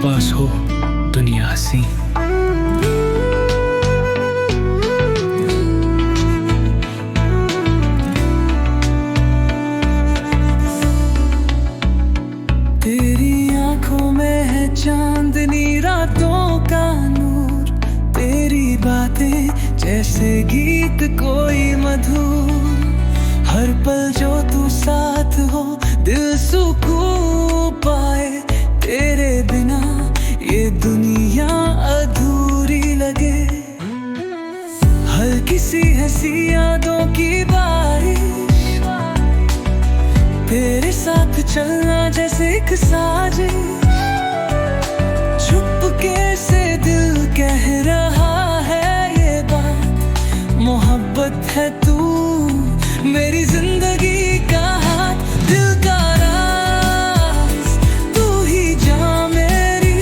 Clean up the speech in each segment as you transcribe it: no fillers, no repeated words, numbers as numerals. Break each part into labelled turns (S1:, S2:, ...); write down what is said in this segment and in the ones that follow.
S1: पास हो दुनिया हंसी।
S2: तेरी आंखों में है चांदनी रातों का नूर, तेरी बातें जैसे गीत कोई मधुर। हर पल जो तू साथ हो दिल सुकून पाए, तेरे बिना ये दुनिया अधूरी लगे। हल्की सी हंसी यादों की बारिश, तेरे साथ चलना जैसे एक साजिश। चुपके से दिल कह रहा है ये बात, मोहब्बत है तू मेरी जिंदगी का हाथ। दिल का राज तू ही जान मेरी,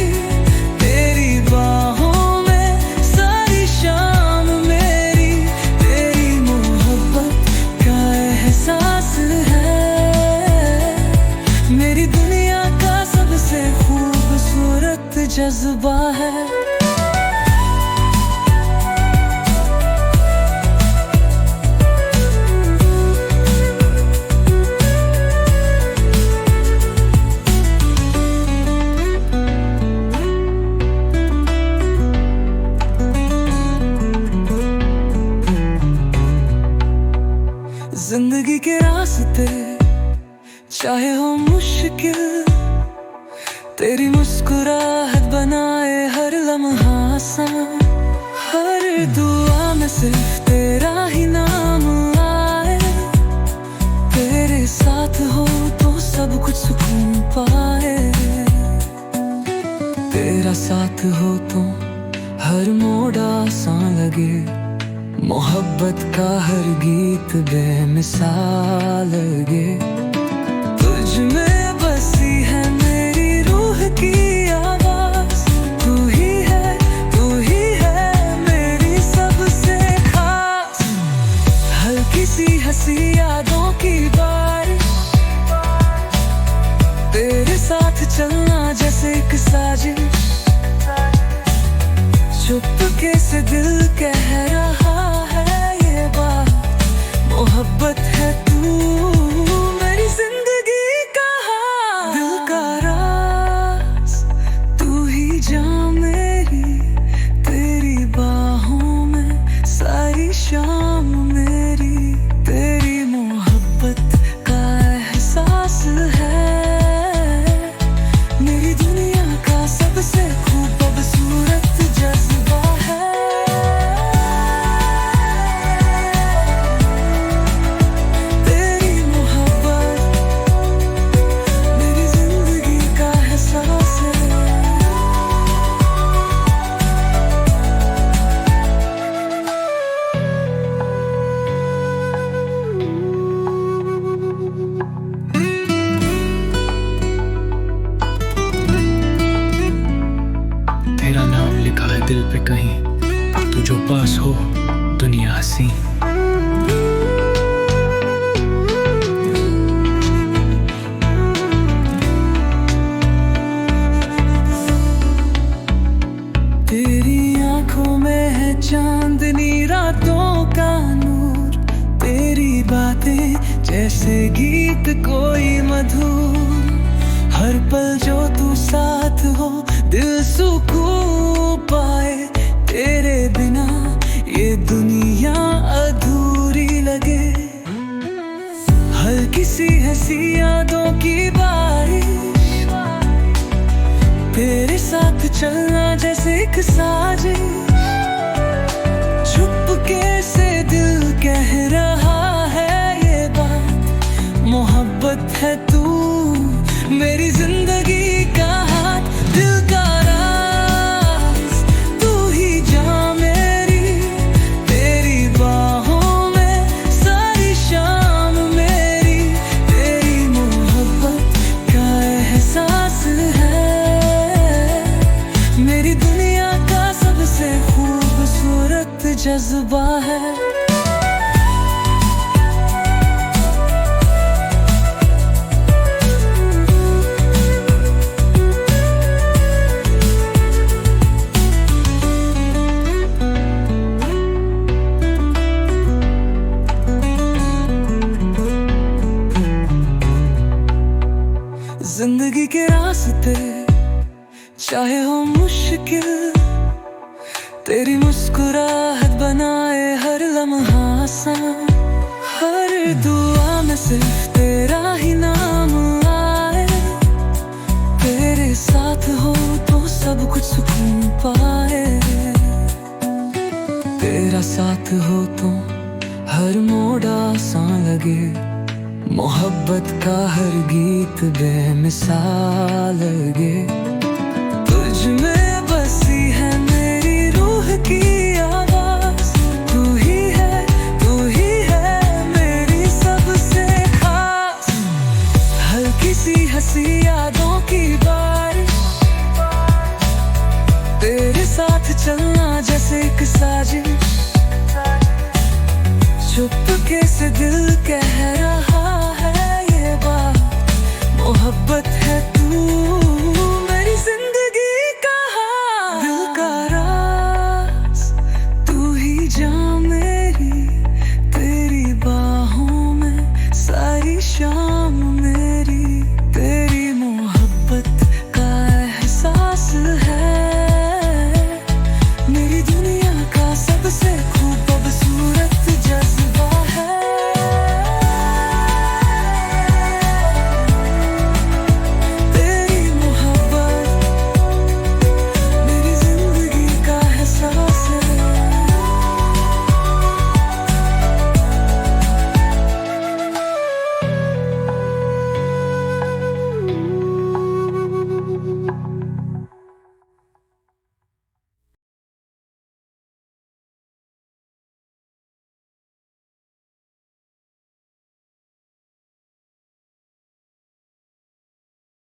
S2: तेरी बाहों में सारी शाम मेरी। तेरी मोहब्बत का एहसास है मेरी दुनिया का सबसे खूबसूरत जज्बा है। जिंदगी के रास्ते चाहे हो मुश्किल, तेरी मुस्कुराहट बनाए हर लम्हा आसान। हर दुआ में सिर्फ तेरा ही नाम आए, तेरे साथ हो तो सब कुछ सुकून पाए। तेरा साथ हो तो हर मोड़ आसान लगे, मोहब्बत का हर गीत बेमिसाल लगे। तुझ में बसी है मेरी रूह की आवाज, तू ही है मेरी सबसे खास। हल्की सी हंसी यादों की बारिश, तेरे साथ चलना जैसे एक साजिश। चुपके से दिल कह रहा है ये बात, मोहब्बत है तू मेरी जिंदगी का हाथ। दिल का राज तू ही जान मेरी, तेरी बाहों में सारी शाम मेरी। तेरी मोहब्बत का एहसास है मेरी दुनिया का सबसे खूबसूरत जज्बा है। तेरी मोहब्बत मेरी जिंदगी का एहसास है।
S1: तेरा नाम लिखा है दिल पे कहीं, तू जो पास हो दुनिया हंसी।
S2: तेरी आंखों में है चांदनी रातों का नूर, तेरी बातें जैसे गीत कोई मधुर। हर पल जो तू साथ हो दिल सुकून पाए, तेरे बिना ये दुनिया अधूरी लगे। हल्की सी हंसी यादों की बारिश, तेरे साथ चलना जैसे एक साजिश। चुपके से दिल कह रहा है ये बात, मोहब्बत है तू मेरी जिंदगी का हाथ। दिल का राज तू ही जान मेरी, तेरी बाहों में सारी शाम मेरी। तेरी मोहब्बत का एहसास है मेरी दुनिया का सबसे खूबसूरत जज्बा है। चाहे हो मुश्किल, तेरी मुस्कुराहट बनाए हर लम्हा आसान। हर दुआ में सिर्फ तेरा ही नाम आए, तेरे साथ हो तो सब कुछ सुकून पाए। तेरा साथ हो तो हर मोड़ आसान लगे, मोहब्बत का हर गीत बेमिसाल लगे। तुझ में बसी है मेरी रूह की आवाज, तू ही है मेरी सबसे खास। हल्की सी हंसी यादों की बारिश, तेरे साथ चलना जैसे एक साजिश। चुपके से दिल